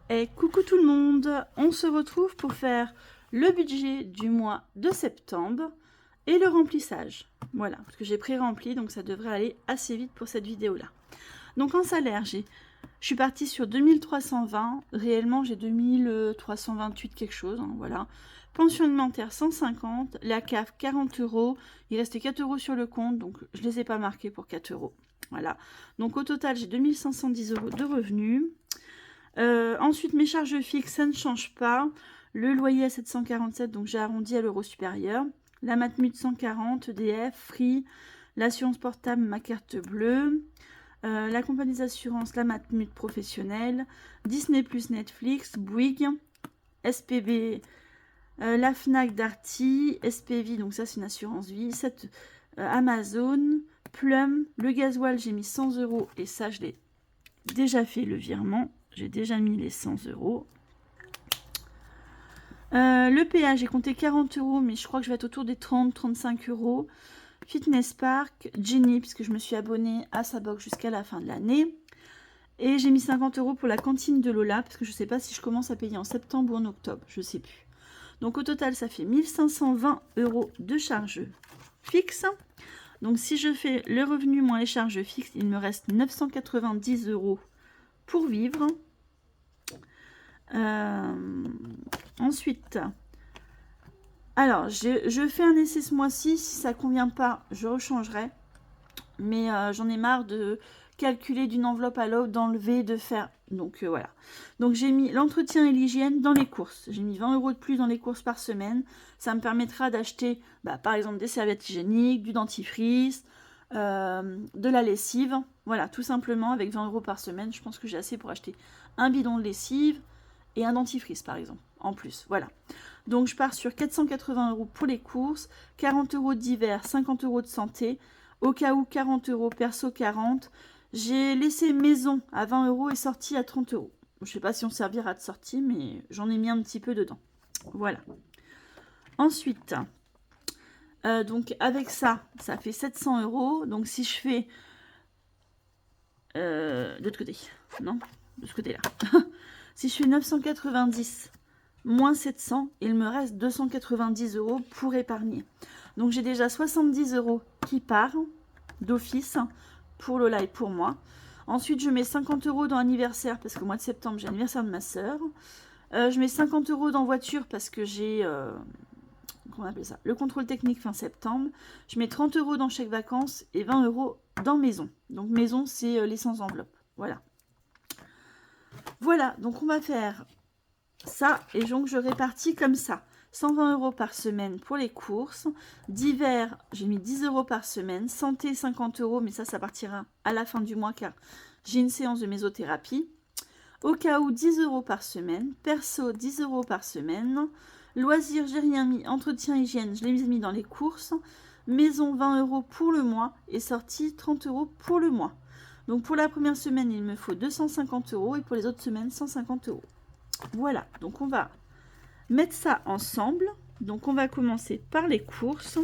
Et coucou tout le monde, on se retrouve pour faire le budget du mois de septembre et le remplissage. Voilà, parce que j'ai pré-rempli, donc ça devrait aller assez vite pour cette vidéo-là. Donc en salaire, je suis partie sur 2320, réellement j'ai 2328 quelque chose, hein, voilà. Pension alimentaire 150, la CAF 40 euros, il restait 4 euros sur le compte, donc je ne les ai pas marqués pour 4 euros. Voilà, donc au total j'ai 2510 euros de revenus. Ensuite, mes charges fixes, ça ne change pas. Le loyer à 747, donc j'ai arrondi à l'euro supérieur. La Matmut 140, EDF, Free, l'assurance portable, ma carte bleue. La compagnie d'assurance, la Matmut professionnelle. Disney+, Netflix, Bouygues, SPB, la Fnac Darty, SPV, donc ça c'est une assurance vie. Amazon, Plum, le gasoil, j'ai mis 100 euros et ça je l'ai déjà fait le virement. J'ai déjà mis les 100 euros. Le péage, j'ai compté 40 euros, mais je crois que je vais être autour des 30-35 euros. Fitness Park, Jenny, puisque je me suis abonnée à sa box jusqu'à la fin de l'année. Et j'ai mis 50 euros pour la cantine de Lola, parce que je ne sais pas si je commence à payer en septembre ou en octobre, je ne sais plus. Donc au total, ça fait 1520 euros de charges fixes. Donc si je fais le revenu moins les charges fixes, il me reste 990 euros pour vivre. Ensuite, alors je fais un essai ce mois-ci. Si ça convient pas, je rechangerai. Mais j'en ai marre de calculer d'une enveloppe à l'autre, d'enlever, de faire. Donc voilà. Donc j'ai mis l'entretien et l'hygiène dans les courses. J'ai mis 20 euros de plus dans les courses par semaine. Ça me permettra d'acheter, par exemple, des serviettes hygiéniques, du dentifrice, de la lessive. Voilà, tout simplement avec 20 euros par semaine. Je pense que j'ai assez pour acheter un bidon de lessive et un dentifrice par exemple, en plus, voilà. Donc je pars sur 480 euros pour les courses, 40 euros d'hiver, 50 euros de santé, au cas où 40 euros, perso 40. J'ai laissé maison à 20 euros et sortie à 30 euros. Je ne sais pas si on servira de sortie, mais j'en ai mis un petit peu dedans. Voilà. Ensuite, donc avec ça, ça fait 700 euros. Donc si je fais... de l'autre côté, non, de ce côté-là. Si je fais 990 moins 700, il me reste 290 euros pour épargner. Donc j'ai déjà 70 euros qui partent d'office pour Lola et pour moi. Ensuite, je mets 50 euros dans anniversaire parce qu'au mois de septembre, j'ai l'anniversaire de ma soeur. Je mets 50 euros dans voiture parce que j'ai... comment on appelle ça, le contrôle technique fin septembre. Je mets 30 euros dans chèque vacances et 20 euros dans maison. Donc maison, c'est les sans enveloppe. Voilà. Voilà, donc on va faire ça et donc je répartis comme ça. 120 euros par semaine pour les courses. D'hiver, j'ai mis 10 euros par semaine. Santé, 50 euros, mais ça partira à la fin du mois car j'ai une séance de mésothérapie. Au cas où, 10 euros par semaine. Perso, 10 euros par semaine. Loisirs, j'ai rien mis. Entretien, hygiène, je l'ai mis dans les courses. Maison, 20 euros pour le mois. Et sortie, 30 euros pour le mois. Donc pour la première semaine, il me faut 250 euros et pour les autres semaines, 150 euros. Voilà, donc on va mettre ça ensemble. Donc on va commencer par les courses.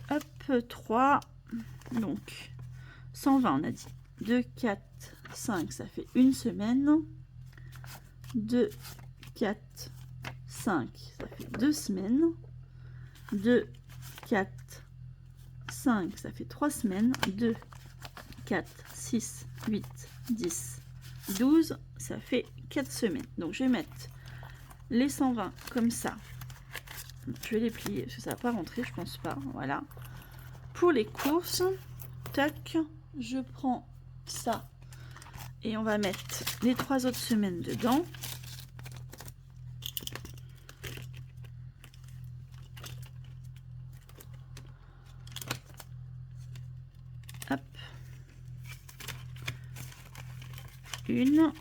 Hop, 3. Donc 120, on a dit. 2, 4, 5, ça fait une semaine. 2, 4, 5, ça fait 2 semaines. 2, 4, 5, ça fait 3 semaines. 2, 4, 6, 8, 10, 12, ça fait 4 semaines. Donc je vais mettre les 120 comme ça. Je vais les plier parce que ça va pas rentrer, je pense pas. Voilà. Pour les courses, tac, je prends ça et on va mettre les 3 autres semaines dedans. Hop. Une.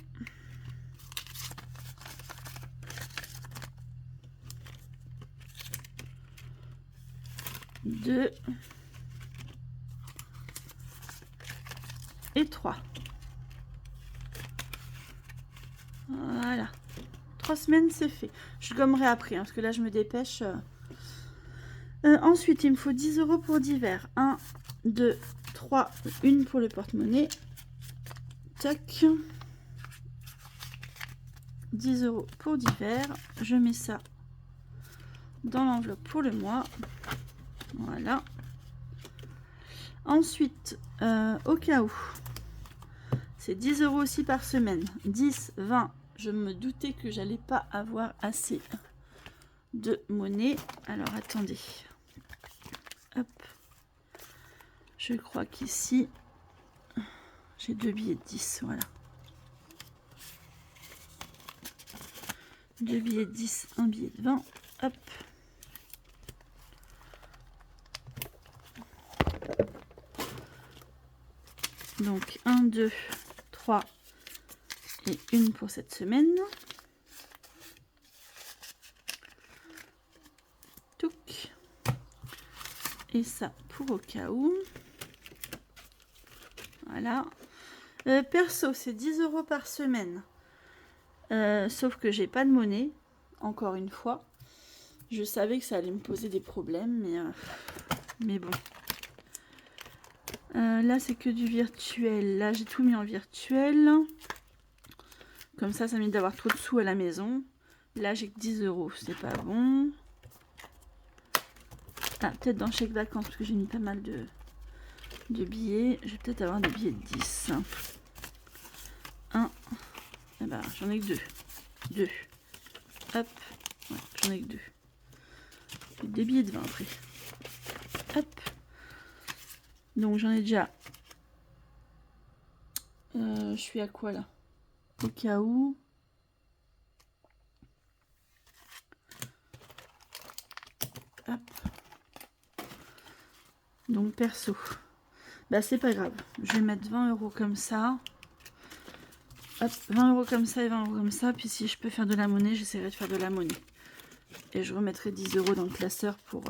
Deux. Et 3. Voilà. 3 semaines, c'est fait. Je gommerai après, hein, parce que là, je me dépêche. Ensuite, il me faut 10 euros pour d'hiver. 1, 2, 3. Une pour le porte-monnaie. Tac. 10 € pour divers. Je mets ça dans l'enveloppe pour le mois. Voilà. Ensuite, au cas où, c'est 10 € aussi par semaine. 10, 20. Je me doutais que j'allais pas avoir assez de monnaie. Alors, attendez. Hop. Je crois qu'ici, j'ai 2 billets de 10. Voilà. 2 billets de 10, un billet de 20. Hop. Donc 1, 2, 3 et une pour cette semaine. Touc. Et ça pour au cas où. Voilà. Perso, c'est 10 € par semaine. Sauf que j'ai pas de monnaie. Encore une fois. Je savais que ça allait me poser des problèmes. Mais bon. Là, c'est que du virtuel. Là, j'ai tout mis en virtuel. Comme ça m'évite d'avoir trop de sous à la maison. Là, j'ai que 10 €. C'est pas bon. Ah, peut-être dans chèque vacances, parce que j'ai mis pas mal de billets. Je vais peut-être avoir des billets de 10. 1. Eh ben, j'en ai que 2. 2. Hop. Ouais, j'en ai que 2. Des billets de 20 après. Hop. Donc, j'en ai déjà. Je suis à quoi là? Au cas où. Hop. Donc perso. Bah c'est pas grave. Je vais mettre 20 € comme ça. Hop, 20 € comme ça et 20 € comme ça. Puis si je peux faire de la monnaie, j'essaierai de faire de la monnaie. Et je remettrai 10 € dans le classeur pour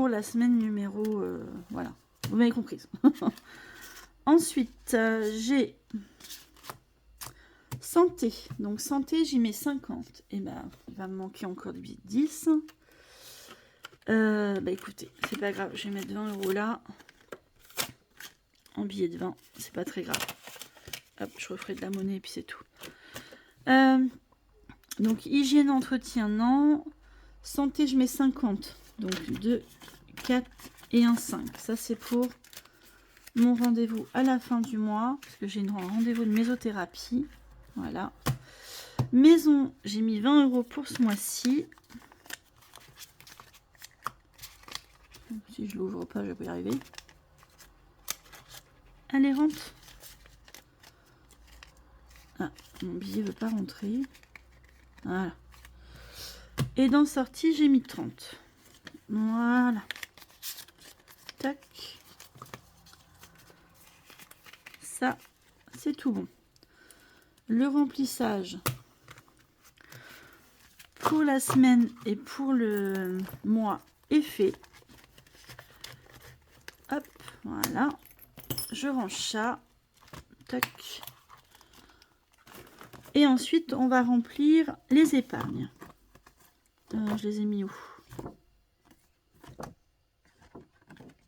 la semaine numéro... voilà, vous m'avez comprise. Ensuite, j'ai santé. Donc santé, j'y mets 50. Et ben, il va me manquer encore des billets de 10. Bah écoutez, c'est pas grave. Je vais mettre 20 € là. En billet de 20. C'est pas très grave. Hop, je referai de la monnaie et puis c'est tout. Donc hygiène, entretien, non. Santé, je mets 50. Donc 2, 4 et un 5. Ça, c'est pour mon rendez-vous à la fin du mois. Parce que j'ai un rendez-vous de mésothérapie. Voilà. Maison, j'ai mis 20 € pour ce mois-ci. Si je l'ouvre pas, je vais pas y arriver. Allez, rentre. Ah, mon billet veut pas rentrer. Voilà. Et dans sortie, j'ai mis 30. Voilà. Tac. Ça, c'est tout bon. Le remplissage pour la semaine et pour le mois est fait. Hop, voilà. Je range ça. Tac. Et ensuite, on va remplir les épargnes. Je les ai mis où?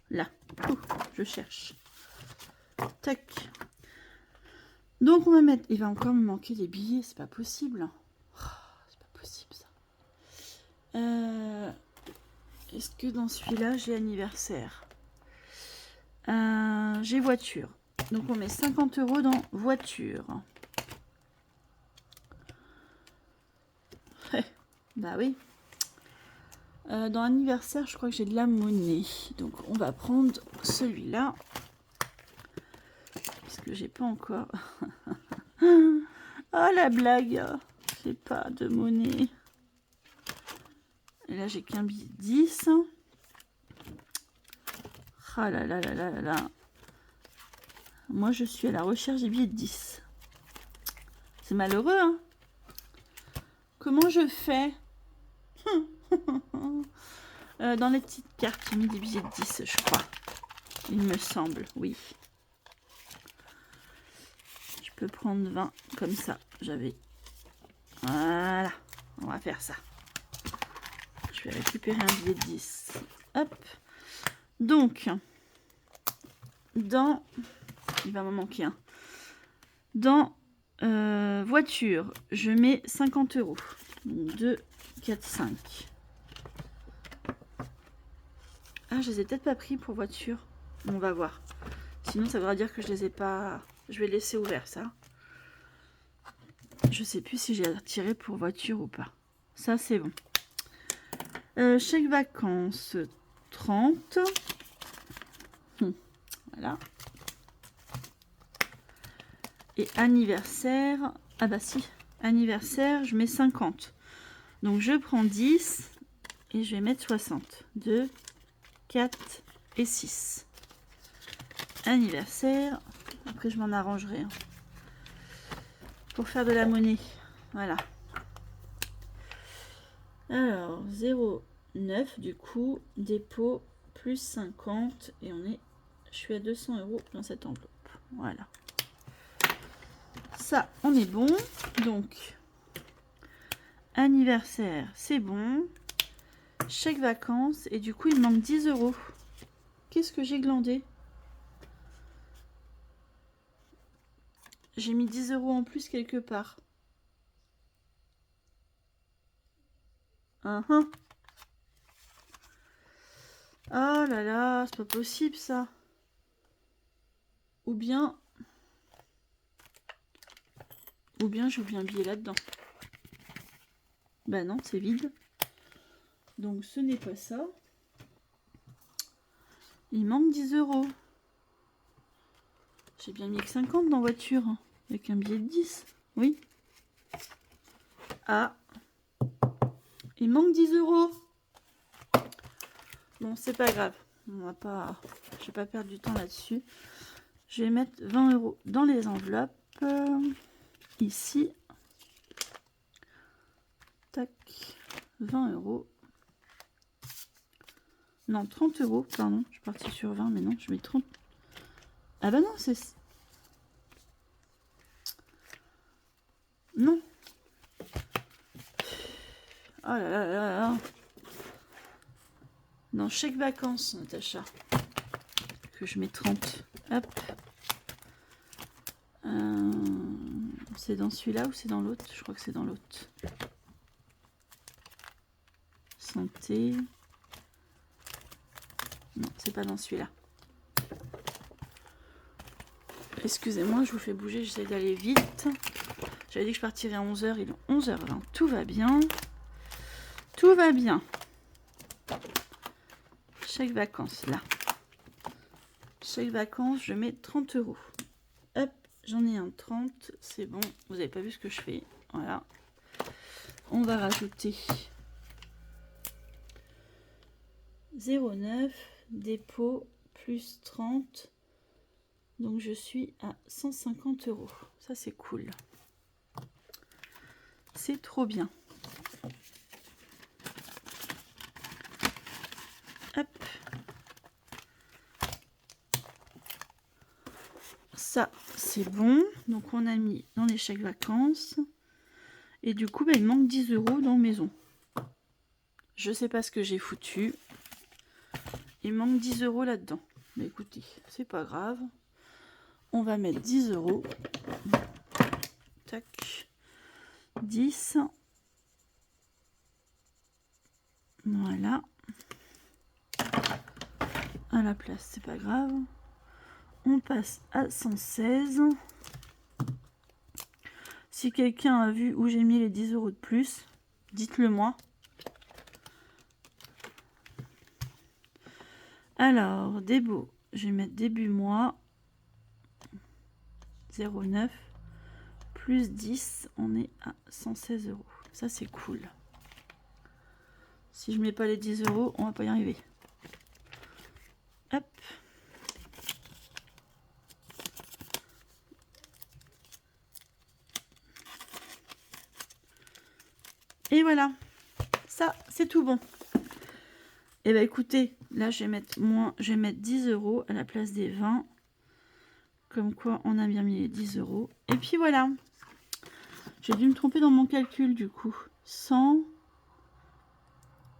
Là. Ouh, je cherche. Tac. Donc, on va mettre... Il va encore me manquer des billets. C'est pas possible. Oh, c'est pas possible, ça. Est-ce que dans celui-là, j'ai anniversaire? J'ai voiture. Donc, on met 50 € dans voiture. Bah oui. Dans anniversaire, je crois que j'ai de la monnaie. Donc, on va prendre celui-là. Puisque j'ai pas encore... Ah, la blague. J'ai pas de monnaie. Et là, j'ai qu'un billet de 10. Ah là là là là là là. Moi, je suis à la recherche des billets de 10. C'est malheureux, hein? Comment je fais? Dans les petites cartes, j'ai mis des billets de 10, je crois. Il me semble, oui. Je peux prendre 20 comme ça. J'avais... Voilà. On va faire ça. Je vais récupérer un billet de 10. Hop. Donc, dans... Il va m'en manquer un. Dans voiture, je mets 50 euros. 2, 4, 5. Ah, je les ai peut-être pas pris pour voiture. On va voir. Sinon, ça voudra dire que je les ai pas... Je vais laisser ouvert, ça. Je sais plus si j'ai retiré pour voiture ou pas. Ça, c'est bon. Chèque vacances, 30. Voilà. Et anniversaire... Ah bah si, anniversaire, je mets 50. Donc, je prends 10 et je vais mettre 60. 2, 4 et 6. Anniversaire. Après, je m'en arrangerai. Hein. Pour faire de la monnaie. Voilà. Alors, 0,9 du coup, dépôt plus 50 et on est, je suis à 200 euros dans cette enveloppe. Voilà. Ça, on est bon. Donc, anniversaire, c'est bon. Chèque vacances et du coup, il me manque 10 euros. Qu'est-ce que j'ai glandé? J'ai mis 10 euros en plus quelque part. Oh là là, c'est pas possible ça. Ou bien j'ai oublié un billet là-dedans. Bah non, c'est vide. Donc ce n'est pas ça. Il manque 10 euros. J'ai bien mis que 50 dans voiture. Avec un billet de 10. Oui. Ah. Il manque 10 euros. Bon, c'est pas grave. On va pas... Je vais pas perdre du temps là-dessus. Je vais mettre 20 euros dans les enveloppes. Ici. Tac. 20 euros. Non, 30 euros. Pardon, je suis partie sur 20, mais non, je mets 30. Ah bah non, c'est... Non. Oh là là là là. Non, chèque vacances, Natacha. Que je mets 30. Hop. C'est dans celui-là ou c'est dans l'autre? Je crois que c'est dans l'autre. Santé. Non, c'est pas dans celui-là. Excusez-moi, je vous fais bouger, j'essaie d'aller vite. J'avais dit que je partirais à 11h, il est 11h20. Tout va bien. Tout va bien. Chèque vacances, là. Chèque vacances, je mets 30 euros. Hop, j'en ai un 30, c'est bon. Vous n'avez pas vu ce que je fais. Voilà. On va rajouter 0,9, dépôt, plus 30. Donc je suis à 150 euros. Ça, c'est cool. C'est trop bien. Hop. Ça, c'est bon. Donc, on a mis dans les chèques vacances. Et du coup, bah, il manque 10 euros dans maison. Je sais pas ce que j'ai foutu. Il manque 10 euros là-dedans. Mais écoutez, c'est pas grave. On va mettre 10 euros. Tac. 10. Voilà. À la place, c'est pas grave. On passe à 116. Si quelqu'un a vu où j'ai mis les 10 euros de plus, dites-le moi. Alors, début, je vais mettre début mois. 0,9 plus 10, on est à 116 euros. Ça, c'est cool. Si je mets pas les 10 euros, on va pas y arriver. Hop. Et voilà. Ça, c'est tout bon. Et bien, écoutez, là, je vais mettre 10 euros à la place des 20. Comme quoi, on a bien mis les 10 euros. Et puis voilà. J'ai dû me tromper dans mon calcul, du coup. 100,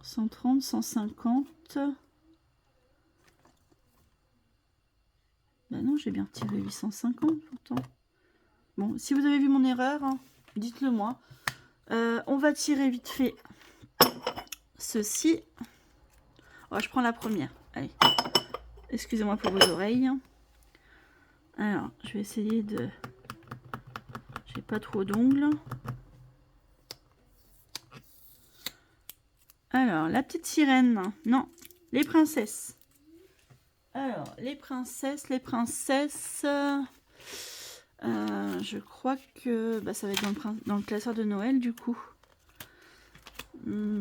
130, 150. Bah non, j'ai bien retiré 850 pourtant. Bon, si vous avez vu mon erreur, hein, dites-le moi. On va tirer vite fait ceci. Oh, je prends la première. Allez. Excusez-moi pour vos oreilles. Alors, je vais essayer de... J'ai pas trop d'ongles. Alors, la petite sirène. Non, les princesses. Alors, les princesses. Je crois que bah, ça va être dans le classeur de Noël, du coup.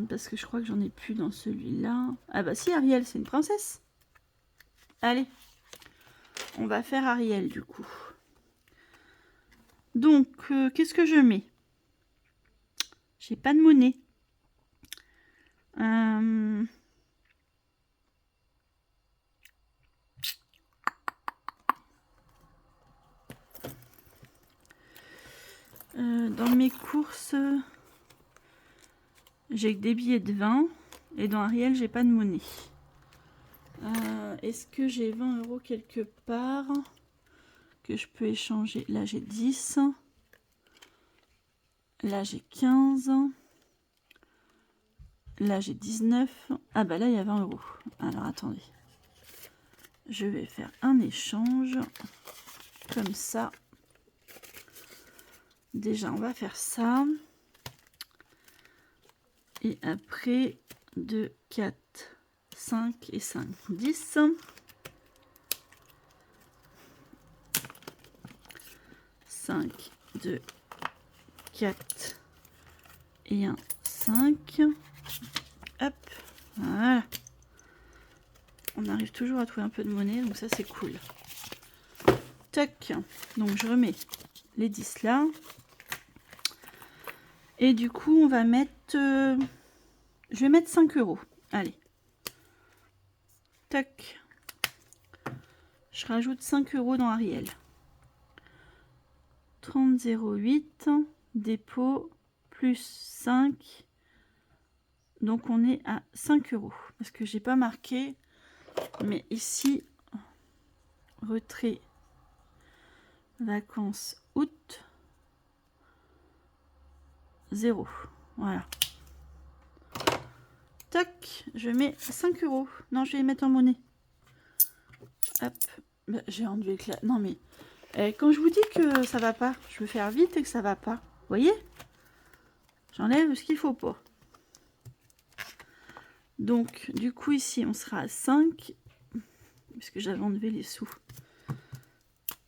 Parce que je crois que j'en ai plus dans celui-là. Ah bah si, Ariel, c'est une princesse. Allez. On va faire Ariel, du coup. Donc, qu'est-ce que je mets? J'ai pas de monnaie. Dans mes courses, j'ai que des billets de 20. Et dans Ariel, j'ai pas de monnaie. Est-ce que j'ai 20 € quelque part que je peux échanger? Là, j'ai 10. Là, j'ai 15. Là, j'ai 19. Ah bah là, il y a 20 €. Alors, attendez. Je vais faire un échange. Comme ça. Déjà, on va faire ça. Et après, 2, 4, 5 et 5, 10. 5, 2, 4 et 1, 5. Hop, voilà. On arrive toujours à trouver un peu de monnaie, donc ça c'est cool. Tac, donc je remets les 10 là. Et du coup, on va mettre... je vais mettre 5 €. Allez. Tac. Je rajoute 5 € dans Ariel. 30,08. Dépôt. Plus 5. Donc, on est à 5 €. Parce que j'ai pas marqué. Mais ici, retrait. Vacances août. 0. Voilà. Tac, je mets 5 €. Non, je vais les mettre en monnaie. Hop. Bah, j'ai enlevé le non, mais quand je vous dis que ça va pas, je veux faire vite et que ça va pas. Vous voyez? J'enlève ce qu'il faut pas. Donc, du coup, ici, on sera à 5. Puisque j'avais enlevé les sous.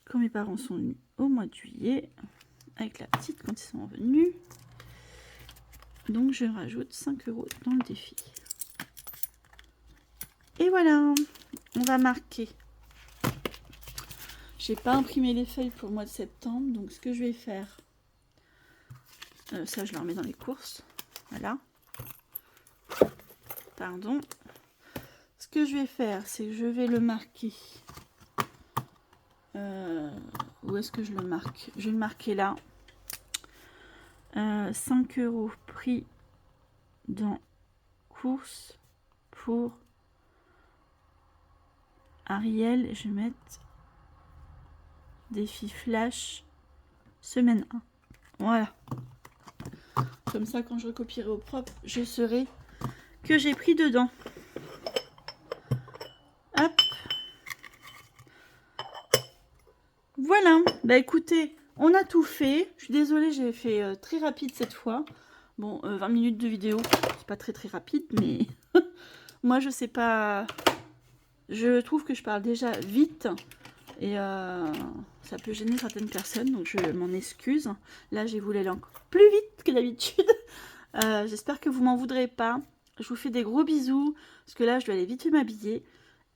Quand mes parents sont venus au mois de juillet. Avec la petite quand ils sont venus. Donc, je rajoute 5 € dans le défi. Et voilà. On va marquer. J'ai pas imprimé les feuilles pour le mois de septembre. Donc, ce que je vais faire... ça, je le remets dans les courses. Voilà. Pardon. Ce que je vais faire, c'est que je vais le marquer. Où est-ce que je le marque? Je vais le marquer là. 5 € pris dans course pour Ariel. Je vais mettre défi flash semaine 1. Voilà. Comme ça, quand je recopierai au propre, je saurai que j'ai pris dedans. Hop. Voilà. Bah écoutez, on a tout fait. Je suis désolée, j'ai fait très rapide cette fois. Bon, 20 minutes de vidéo, c'est pas très rapide, mais moi je sais pas. Je trouve que je parle déjà vite et ça peut gêner certaines personnes, donc je m'en excuse. Là, j'ai voulu aller encore plus vite que d'habitude. J'espère que vous m'en voudrez pas. Je vous fais des gros bisous, parce que là, je dois aller vite fait m'habiller.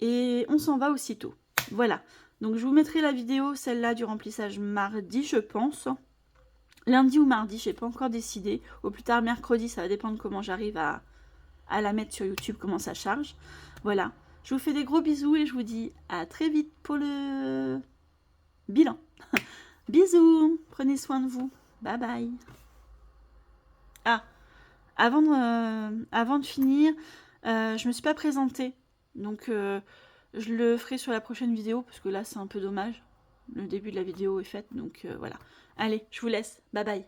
Et on s'en va aussitôt. Voilà. Donc, je vous mettrai la vidéo, celle-là, du remplissage mardi, je pense. Lundi ou mardi, je n'ai pas encore décidé. Au plus tard, mercredi, ça va dépendre comment j'arrive à la mettre sur YouTube, comment ça charge. Voilà. Je vous fais des gros bisous et je vous dis à très vite pour le bilan. Bisous. Prenez soin de vous. Bye bye. Ah. Avant de finir, je me suis pas présentée. Donc, Je le ferai sur la prochaine vidéo, parce que là, c'est un peu dommage. Le début de la vidéo est fait, donc voilà. Allez, je vous laisse. Bye bye.